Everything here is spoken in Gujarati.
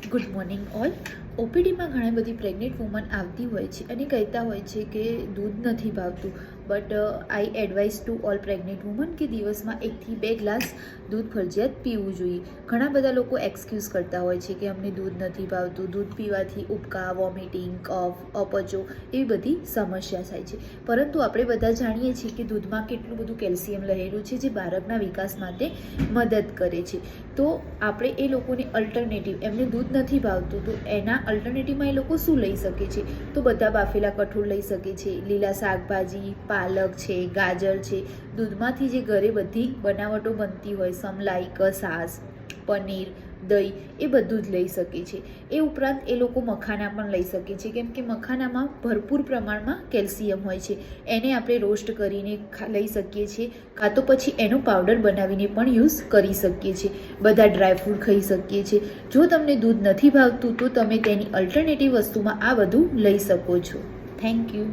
Good morning all. ઓપીડીમાં ઘણી બધી પ્રેગ્નેન્ટ વુમન આવતી હોય છે અને કહેતા હોય છે કે દૂધ નથી ભાવતું. But I advise to all pregnant women કે દિવસમાં 1 થી 2 ગ્લાસ દૂધ ફરજિયાત પીવું જોઈએ. ઘણા બધા લોકો એક્સક્યુઝ કરતા હોય છે કે અમને દૂધ નથી ભાવતું, દૂધ પીવાથી ઉબકા, વોમિટિંગ, કફ, અપચો એવી બધી સમસ્યા થાય છે. પરંતુ આપણે બધા જાણીએ છીએ કે દૂધમાં કેટલું બધું કેલ્શિયમ રહેલું છે જે બાળકના વિકાસ માટે મદદ કરે છે. તો આપણે એ લોકોને અલ્ટરનેટિવ, એમને દૂધ નથી ભાવતું તો એના અલ્ટરનેટિવમાં એ લોકો શું લઈ શકે છે? તો બધા બાફેલા કઠોળ લઈ શકે છે, લીલા શાકભાજી, પાલક છે, ગાજર છે, દૂધમાંથી જે ઘરે બધી બનાવટો બનતી હોય, સમલાઈ, કસાસ, પનીર, દહીં, એ બધું જ લઈ શકે છે. એ ઉપરાંત એ લોકો મખાના પણ લઈ શકે છે, કેમ કે મખાનામાં ભરપૂર પ્રમાણમાં કેલ્શિયમ હોય છે. એને આપણે રોસ્ટ કરીને લઈ શકીએ છીએ, કાં તો પછી એનો પાવડર બનાવીને પણ યુઝ કરી શકીએ છીએ. બધા ડ્રાયફ્રૂટ ખાઈ શકીએ છીએ. જો તમને દૂધ નથી ભાવતું તો તમે તેની અલ્ટરનેટિવ વસ્તુમાં આ બધું લઈ શકો છો. Thank you.